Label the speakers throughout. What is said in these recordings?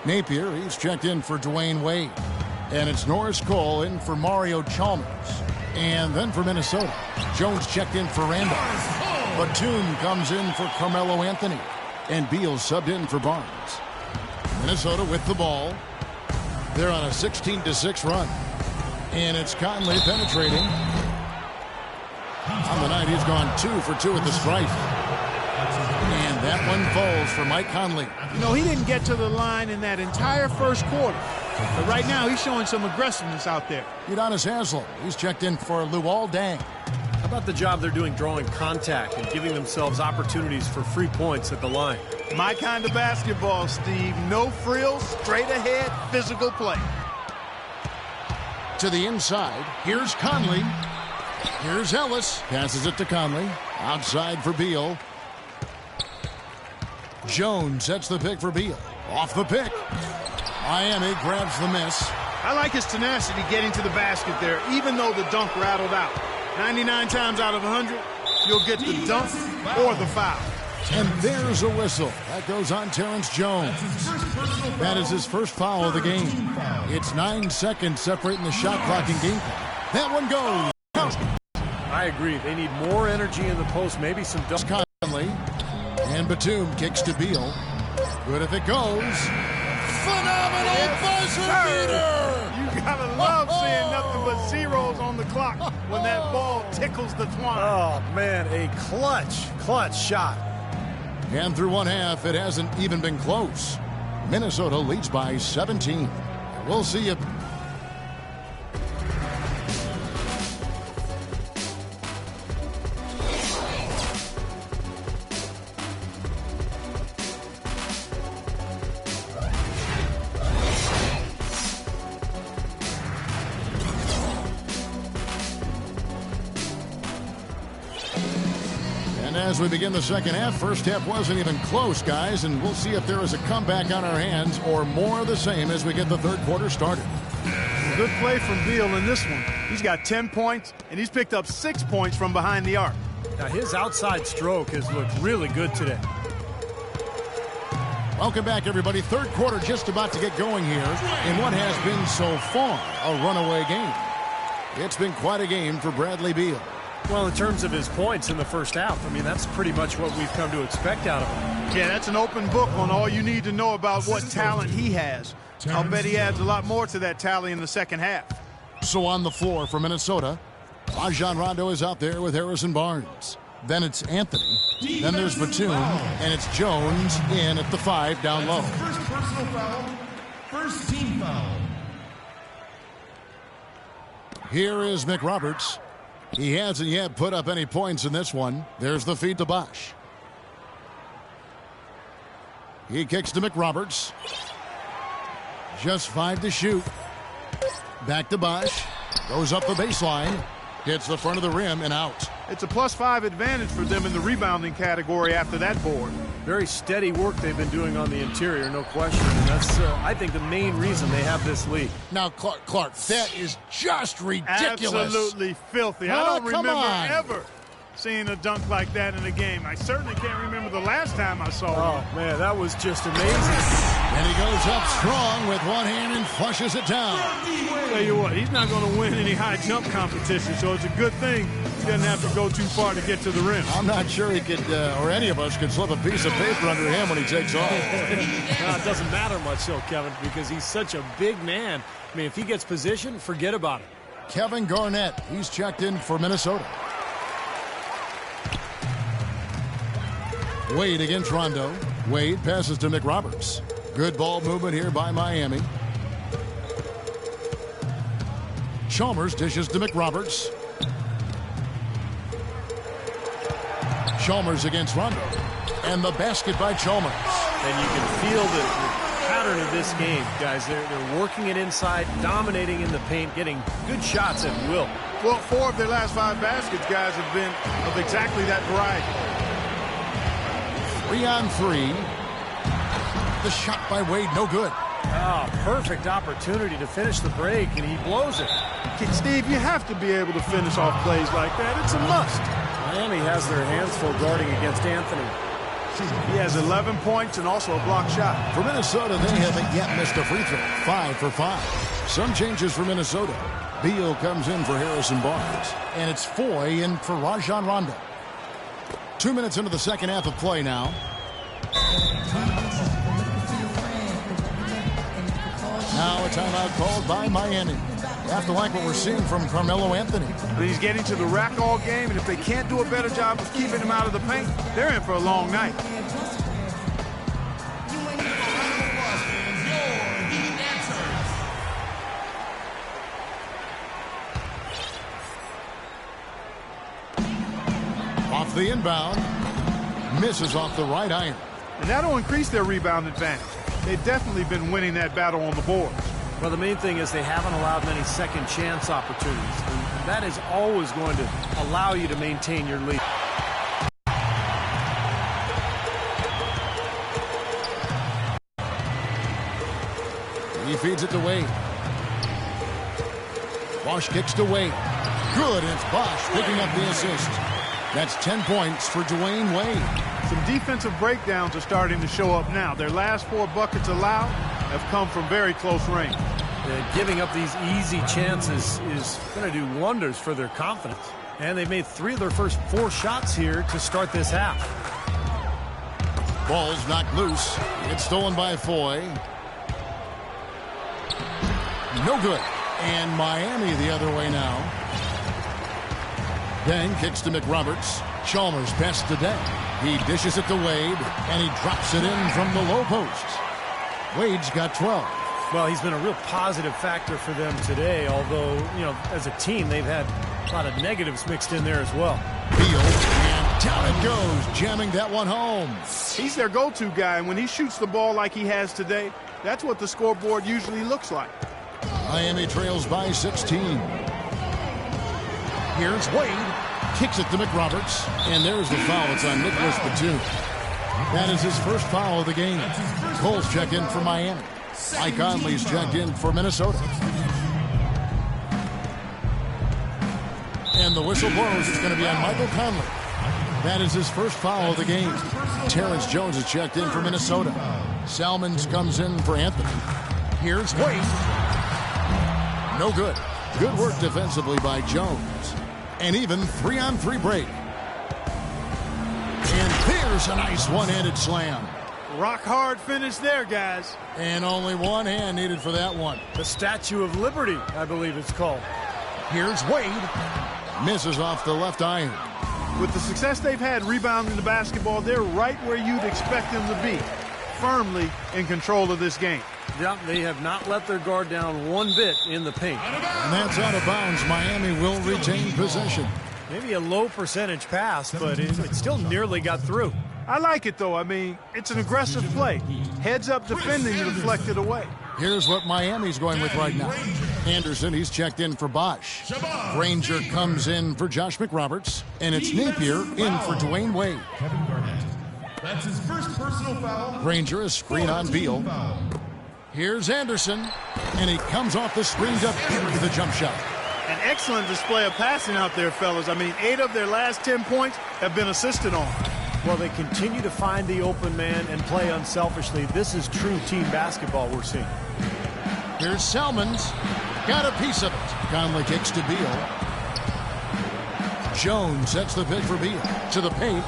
Speaker 1: Napier, he's checked in for Dwayne Wade. And it's Norris Cole in for Mario Chalmers. And then for Minnesota, Jones checked in for Randall. Batum comes in for Carmelo Anthony. And Beal subbed in for Barnes. Minnesota with the ball. They're on a 16-6 run. And it's Conley penetrating. On the night, he's gone 2 for 2 at the stripe. And that one falls for Mike Conley.
Speaker 2: You know, he didn't get to the line in that entire first quarter. But right now, he's showing some aggressiveness out there.
Speaker 1: Udonis Haslem, he's checked in for Luol Deng.
Speaker 3: How about the job they're doing drawing contact and giving themselves opportunities for free points at the line?
Speaker 2: My kind of basketball, Steve. No frills, straight ahead, physical play.
Speaker 1: To the inside, here's Conley. Here's Ellis. Passes it to Conley. Outside for Beal. Jones sets the pick for Beal. Off the pick. Miami grabs the miss.
Speaker 2: I like his tenacity getting to the basket there, even though the dunk rattled out. 99 times out of 100, you'll get the dunk or the foul.
Speaker 1: And there's a whistle. That goes on Terrence Jones. That is his first foul of the game. It's 9 seconds separating the shot clock and game clock. That one goes.
Speaker 3: I agree. They need more energy in the post, maybe some dunk.
Speaker 1: Conley. And Batum kicks to Beal. Good if it goes. Phenomenal buzzer beater!
Speaker 2: You gotta love seeing nothing but zeros on the clock when that ball tickles the twine.
Speaker 3: Oh, man, a clutch shot.
Speaker 1: And through one half, it hasn't even been close. Minnesota leads by 17. We'll see you. As we begin the second half, first half wasn't even close, guys, and we'll see if there is a comeback on our hands or more of the same as we get the third quarter started.
Speaker 2: Good play from Beal in this one. He's got 10 points, and he's picked up 6 points from behind the arc.
Speaker 3: Now, his outside stroke has looked really good today.
Speaker 1: Welcome back, everybody. Third quarter just about to get going here in what has been so far a runaway game. It's been quite a game for Bradley Beal.
Speaker 3: Well, in terms of his points in the first half, I mean, that's pretty much what we've come to expect out of him.
Speaker 2: Yeah, that's an open book on all you need to know about what talent he has. I'll bet he adds a lot more to that tally in the second half.
Speaker 1: So on the floor for Minnesota, Rajon Rondo is out there with Harrison Barnes. Then it's Anthony. Then there's Batum, and it's Jones in at the 5 down low.
Speaker 4: First personal foul, first team foul.
Speaker 1: Here is McRoberts. He hasn't yet put up any points in this one. There's the feed to Bosh. He kicks to McRoberts. Just 5 to shoot. Back to Bosh. Goes up the baseline. Hits the front of the rim and out.
Speaker 2: It's a +5 advantage for them in the rebounding category after that board.
Speaker 3: Very steady work they've been doing on the interior, no question. And that's, I think, the main reason they have this lead.
Speaker 1: Now, Clark, that is just ridiculous.
Speaker 2: Absolutely filthy. I don't remember ever seeing a dunk like that in a game. I certainly can't remember the last time I saw it.
Speaker 3: Oh, man, that was just amazing.
Speaker 1: And he goes up strong with one hand and flushes it down.
Speaker 2: Tell you what, he's not going to win any high jump competition, so it's a good thing he doesn't have to go too far to get to the rim.
Speaker 1: I'm not sure he could, or any of us could slip a piece of paper under him when he takes off.
Speaker 3: It doesn't matter much, though, Kevin, because he's such a big man. I mean, if he gets positioned, forget about it.
Speaker 1: Kevin Garnett, he's checked in for Minnesota. Wade against Rondo. Wade passes to McRoberts. Good ball movement here by Miami. Chalmers dishes to McRoberts. Chalmers against Rondo. And the basket by Chalmers.
Speaker 3: And you can feel the pattern of this game, guys. They're working it inside, dominating in the paint, getting good shots at will.
Speaker 2: Well, 4 of their last 5 baskets, guys, have been of exactly that variety.
Speaker 1: 3 on 3. The shot by Wade, no good.
Speaker 3: Oh, perfect opportunity to finish the break, and he blows it.
Speaker 2: Steve, you have to be able to finish off plays like that. It's a must.
Speaker 3: Miami has their hands full guarding against Anthony.
Speaker 2: He has 11 points and also a block shot.
Speaker 1: For Minnesota, they haven't yet missed a free throw. 5 for 5. Some changes for Minnesota. Beal comes in for Harrison Barnes. And it's Foy in for Rajon Rondo. 2 minutes into the second half of play now. Now a timeout called by Miami. You have to like what we're seeing from Carmelo Anthony.
Speaker 2: He's getting to the rack all game, and if they can't do a better job of keeping him out of the paint, they're in for a long night.
Speaker 1: Off the inbound. Misses off the right iron.
Speaker 2: And that'll increase their rebound advantage. They've definitely been winning that battle on the boards.
Speaker 3: Well, the main thing is they haven't allowed many second chance opportunities. And that is always going to allow you to maintain your lead.
Speaker 1: He feeds it to Wade. Bosh kicks to Wade. Good, it's Bosh picking up the assist. That's 10 points for Dwayne Wade.
Speaker 2: Some defensive breakdowns are starting to show up now. Their last 4 buckets allowed have come from very close range.
Speaker 3: Giving up these easy chances is going to do wonders for their confidence. And they've made 3 of their first 4 shots here to start this half.
Speaker 1: Ball's knocked loose. It's stolen by Foy. No good. And Miami the other way now. Deng kicks to McRoberts. Chalmers passes to Deng. He dishes it to Wade, and he drops it in from the low post. Wade's got 12.
Speaker 3: Well, he's been a real positive factor for them today, although, you know, as a team, they've had a lot of negatives mixed in there as well.
Speaker 1: Beal, and down it goes, jamming that one home.
Speaker 2: He's their go-to guy, and when he shoots the ball like he has today, that's what the scoreboard usually looks like.
Speaker 1: Miami trails by 16. Here's Wade. Kicks it to McRoberts. And there's the foul. It's on Nicholas Batum. That is his first foul of the game. Cole's checked in for Miami. Mike Conley's checked in for Minnesota. And the whistle blows. It's going to be on Michael Conley. That is his first foul of the game. Terrence Jones is checked in for Minnesota. Salmons comes in for Anthony. Here's Wade. No good. Good work defensively by Jones. And even 3-on-3 break. And there's a nice one-handed slam.
Speaker 2: Rock hard finish there, guys.
Speaker 1: And only one hand needed for that one.
Speaker 3: The Statue of Liberty, I believe it's called.
Speaker 1: Here's Wade. Misses off the left iron.
Speaker 2: With the success they've had rebounding the basketball, they're right where you'd expect them to be. Firmly in control of this game.
Speaker 3: Yeah, they have not let their guard down one bit in the paint.
Speaker 1: And that's out of bounds. Miami will retain possession.
Speaker 3: Maybe a low percentage pass, but it still nearly got through.
Speaker 2: I like it, though. I mean, it's an aggressive play. Heads up defending to deflect it away.
Speaker 1: Here's what Miami's going with right now. Anderson, he's checked in for Bosh. Granger comes in for Josh McRoberts. And it's Napier in for Dwayne Wade.
Speaker 4: Kevin Garnett. That's his first personal foul.
Speaker 1: Granger is screen on Beal. Here's Anderson, and he comes off the screen to bury the jump shot.
Speaker 2: An excellent display of passing out there, fellas. I mean, 8 of their last 10 points have been assisted on.
Speaker 3: Well, they continue to find the open man and play unselfishly. This is true team basketball we're seeing.
Speaker 1: Here's Salmons. Got a piece of it. Conley kicks to Beal. Jones sets the pick for Beal. To the paint.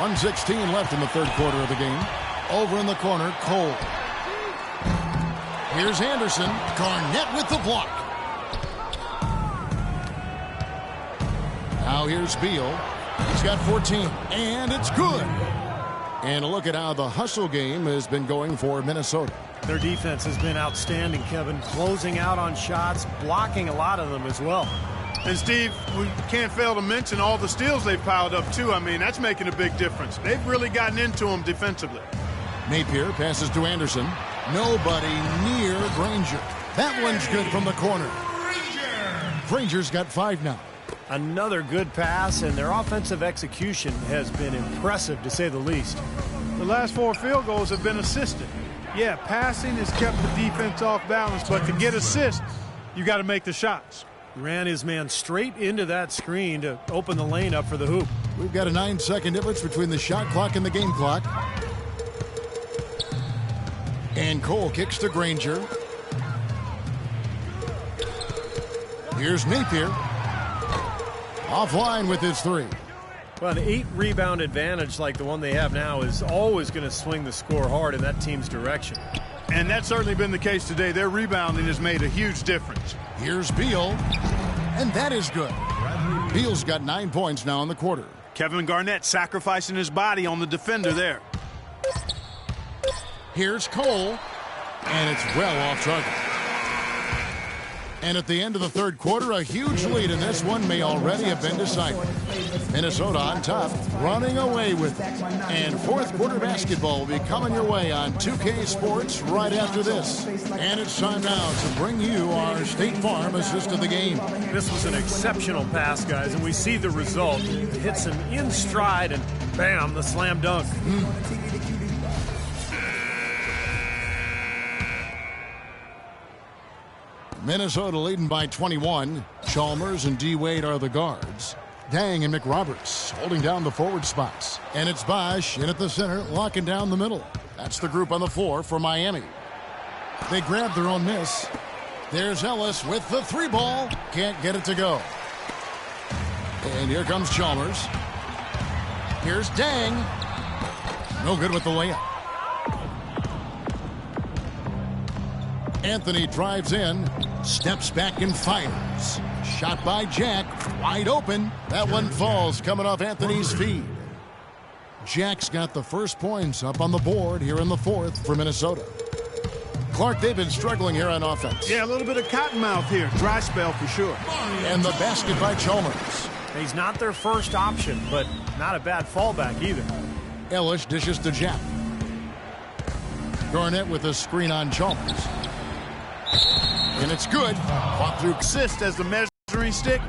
Speaker 1: 1:16 left in the third quarter of the game. Over in the corner, Cole. Here's Anderson. Garnett with the block. Now here's Beal. He's got 14, and it's good. And look at how the hustle game has been going for Minnesota.
Speaker 3: Their defense has been outstanding, Kevin. Closing out on shots, blocking a lot of them as well.
Speaker 2: And, Steve, we can't fail to mention all the steals they've piled up, too. I mean, that's making a big difference. They've really gotten into them defensively.
Speaker 1: Napier passes to Anderson. Nobody near Granger. That one's good from the corner. Granger's got 5 now.
Speaker 3: Another good pass, and their offensive execution has been impressive, to say the least.
Speaker 2: The last 4 field goals have been assisted. Yeah, passing has kept the defense off balance, but to get assists, you got to make the shots.
Speaker 3: Ran his man straight into that screen to open the lane up for the hoop.
Speaker 1: We've got a 9-second difference between the shot clock and the game clock. And Cole kicks to Granger. Here's Napier. Offline with his three.
Speaker 3: Well, an 8-rebound advantage like the one they have now is always going to swing the score hard in that team's direction.
Speaker 2: And that's certainly been the case today. Their rebounding has made a huge difference.
Speaker 1: Here's Beal. And that is good. Beal's got 9 points now in the quarter.
Speaker 2: Kevin Garnett sacrificing his body on the defender there.
Speaker 1: Here's Cole. And it's well off target. And at the end of the third quarter, a huge lead in this one may already have been decided. Minnesota on top, running away with it. And fourth quarter basketball will be coming your way on 2K Sports right after this. And it's time now to bring you our State Farm assist of the game.
Speaker 3: This was an exceptional pass, guys, and we see the result. It hits him in stride, and bam, the slam dunk.
Speaker 1: Minnesota leading by 21. Chalmers and D. Wade are the guards. Dang and McRoberts holding down the forward spots. And it's Bosch in at the center, locking down the middle. That's the group on the floor for Miami. They grab their own miss. There's Ellis with the three ball. Can't get it to go. And here comes Chalmers. Here's Dang. No good with the layup. Anthony drives in, steps back and fires. Shot by Jack, wide open. That one falls coming off Anthony's feet. Jack's got the first points up on the board here in the fourth for Minnesota. Clark, they've been struggling here on offense.
Speaker 2: Yeah, a little bit of cottonmouth here. Dry spell for sure.
Speaker 1: And the basket by Chalmers.
Speaker 3: He's not their first option, but not a bad fallback either.
Speaker 1: Ellis dishes to Jack. Garnett with a screen on Chalmers. And it's good. Fought through.
Speaker 2: Assist as the measuring stick.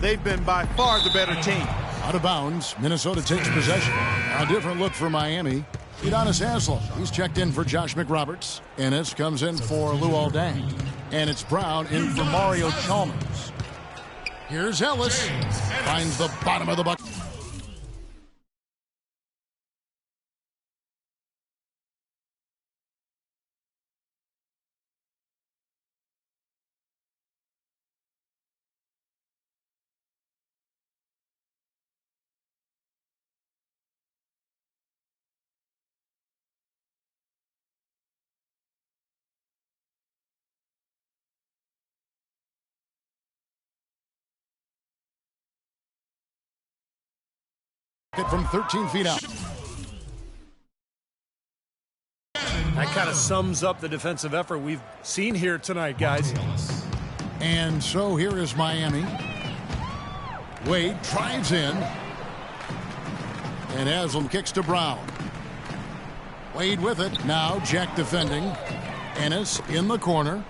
Speaker 2: They've been by far the better team.
Speaker 1: Out of bounds. Minnesota takes possession. A different look for Miami. Udonis Haslem. He's checked in for Josh McRoberts. Ennis comes in for Luol Deng. And it's Brown in for Mario Chalmers. Here's Ellis. Finds the bottom of the bucket. From 13 feet out.
Speaker 3: That kind of sums up the defensive effort we've seen here tonight, guys.
Speaker 1: And so here is Miami. Wade drives in. And Haslem kicks to Brown. Wade with it. Now Jack defending. Ennis in the corner.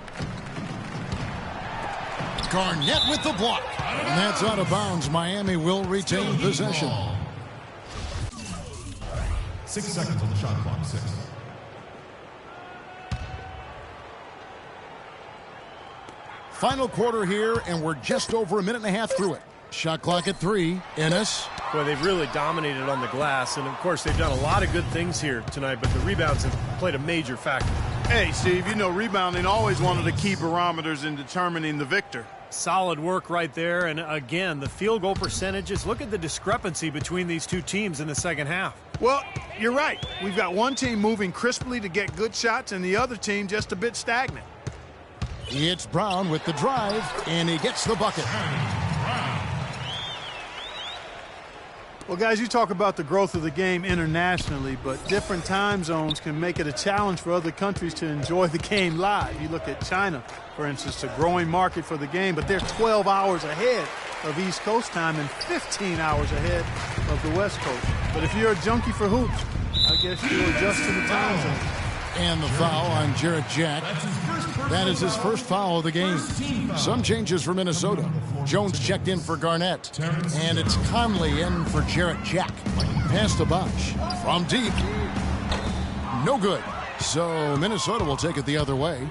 Speaker 1: Garnett with the block. And that's out of bounds. Miami will retain possession.
Speaker 4: 6 seconds on the shot clock. 6.
Speaker 1: Final quarter here, and we're just over a minute and a half through it. Shot clock at 3. Ennis.
Speaker 3: Boy, they've really dominated on the glass, and of course they've done a lot of good things here tonight, but the rebounds have played a major factor.
Speaker 2: Hey, Steve, you know rebounding always one of the key barometers in determining the victor.
Speaker 3: Solid work right there, and again, the field goal percentages. Look at the discrepancy between these two teams in the second half.
Speaker 2: Well, you're right. We've got one team moving crisply to get good shots, and the other team just a bit stagnant.
Speaker 1: It's Brown with the drive, and he gets the bucket.
Speaker 2: Well, guys, you talk about the growth of the game internationally, but different time zones can make it a challenge for other countries to enjoy the game live. You look at China, for instance, a growing market for the game, but they're 12 hours ahead of East Coast time and 15 hours ahead of the West Coast. But if you're a junkie for hoops, I guess you'll adjust to the time zone.
Speaker 1: And the foul on Jarrett Jack. That is his first foul of the game. Some changes for Minnesota. Jones checked in for Garnett. And it's Conley in for Jarrett Jack. Pass to Bosch. From deep. No good. So Minnesota will take it the other way.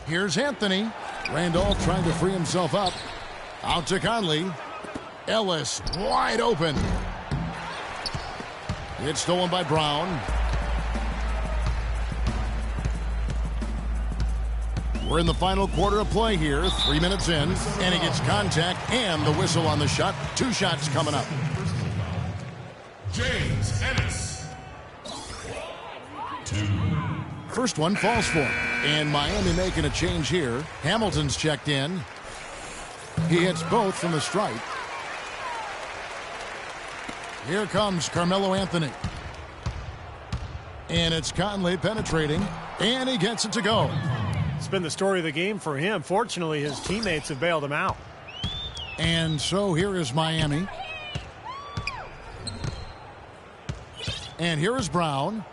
Speaker 1: Here's Anthony. Randolph trying to free himself up. Out to Conley. Ellis wide open. It's stolen by Brown. We're in the final quarter of play here. 3 minutes in. And he gets contact and the whistle on the shot. 2 shots coming up.
Speaker 4: James Ennis. 2.
Speaker 1: First one falls for him. And Miami making a change here. Hamilton's checked in. He hits both from the stripe. Here comes Carmelo Anthony. And it's Conley penetrating. And he gets it to go.
Speaker 3: It's been the story of the game for him. Fortunately, his teammates have bailed him out.
Speaker 1: And so here is Miami. And here is Brown.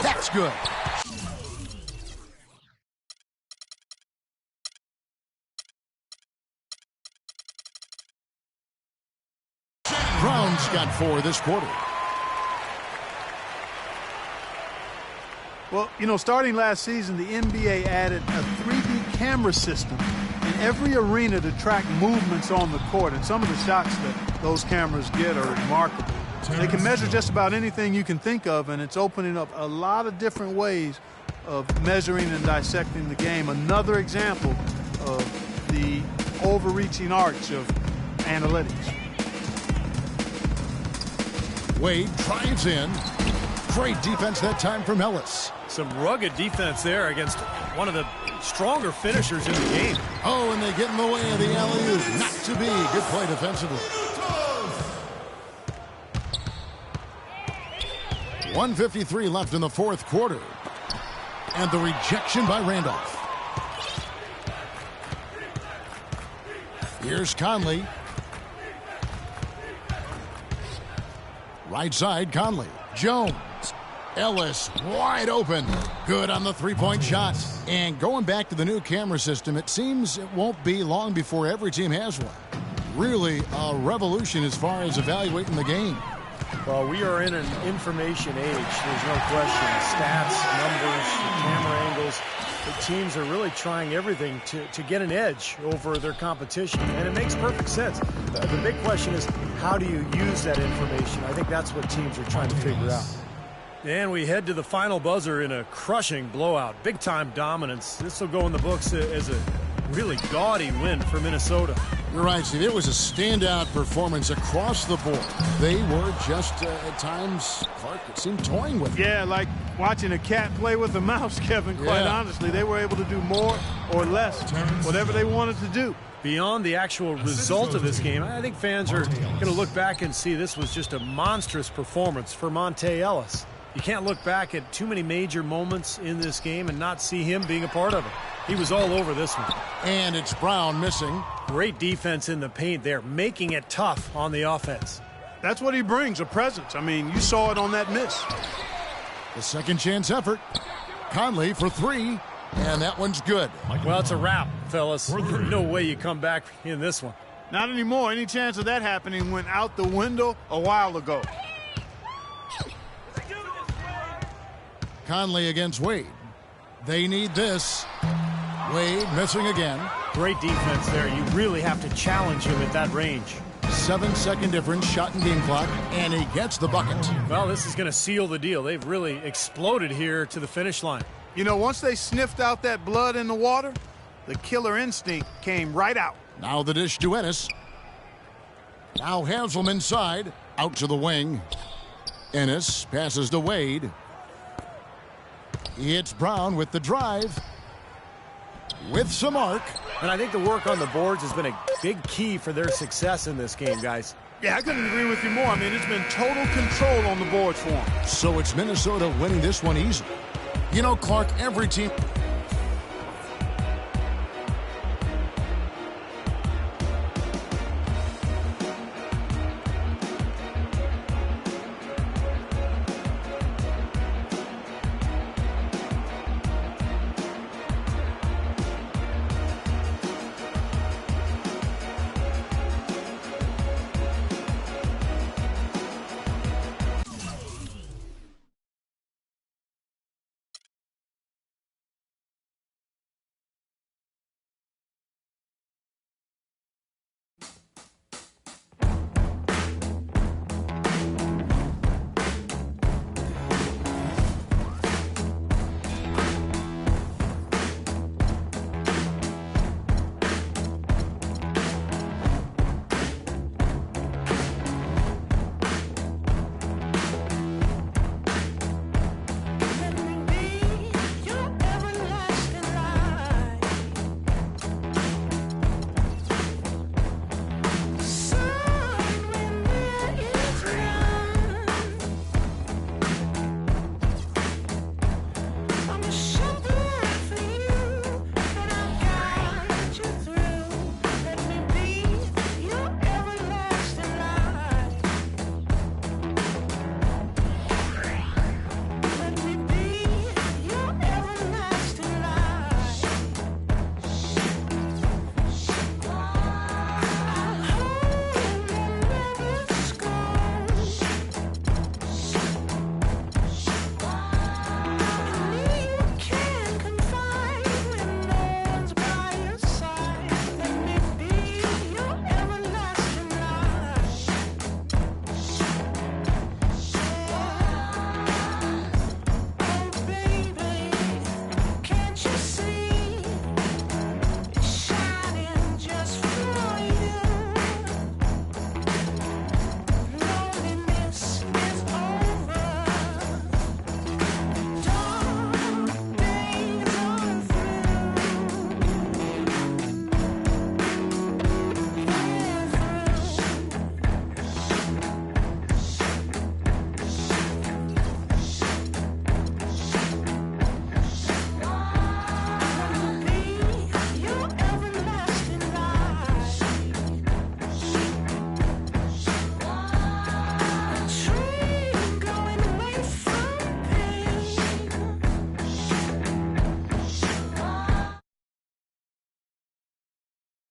Speaker 1: That's good. Brown's got 4 this quarter.
Speaker 2: Well, you know, starting last season, the NBA added a 3D camera system in every arena to track movements on the court. And some of the shots that those cameras get are remarkable. They can measure just about anything you can think of, and it's opening up a lot of different ways of measuring and dissecting the game. Another example of the overreaching arch of analytics.
Speaker 1: Wade drives in. Great defense that time from Ellis.
Speaker 3: Some rugged defense there against one of the stronger finishers in the game.
Speaker 1: Oh, and they get in the way of the alley-oop. Not to be. Good play defensively. 1:53 left in the fourth quarter. And the rejection by Randolph. Here's Conley. Right side, Conley. Jones. Ellis wide open. Good on the three-point shot. And going back to the new camera system, it seems it won't be long before every team has one. Really a revolution as far as evaluating the game.
Speaker 3: Well, we are in an information age. There's no question. Stats, numbers, camera angles. The teams are really trying everything to get an edge over their competition, and it makes perfect sense. The big question is, how do you use that information? I think that's what teams are trying to figure out. And we head to the final buzzer in a crushing blowout. Big-time dominance. This will go in the books as a really gaudy win for Minnesota.
Speaker 1: You're right, Steve. It was a standout performance across the board. They were just, at times, Clark, it seemed toying with it.
Speaker 2: Yeah, like watching a cat play with a mouse, Kevin, quite honestly. They were able to do more or less, whatever they wanted to do.
Speaker 3: Beyond the actual result of this game, I think fans are going to look back and see this was just a monstrous performance for Monta Ellis. You can't look back at too many major moments in this game and not see him being a part of it. He was all over this one.
Speaker 1: And it's Brown missing.
Speaker 3: Great defense in the paint there, making it tough on the offense.
Speaker 2: That's what he brings, a presence. I mean, you saw it on that miss.
Speaker 1: The second chance effort. Conley for 3, and that one's good.
Speaker 3: Well, it's a wrap, fellas. No way you come back in this one.
Speaker 2: Not anymore. Any chance of that happening went out the window a while ago.
Speaker 1: Conley against Wade. They need this. Wade missing again.
Speaker 3: Great defense there. You really have to challenge him at that range.
Speaker 1: 7-second difference, shot and game clock, and he gets the bucket.
Speaker 3: Well, this is going to seal the deal. They've really exploded here to the finish line.
Speaker 2: You know, once they sniffed out that blood in the water, the killer instinct came right out.
Speaker 1: Now the dish to Ennis. Now Haslem inside, out to the wing. Ennis passes to Wade. It's Brown with the drive. With some arc.
Speaker 3: And I think the work on the boards has been a big key for their success in this game, guys.
Speaker 2: Yeah, I couldn't agree with you more. I mean, it's been total control on the boards for them.
Speaker 1: So it's Minnesota winning this one easily. You know, Clark, every team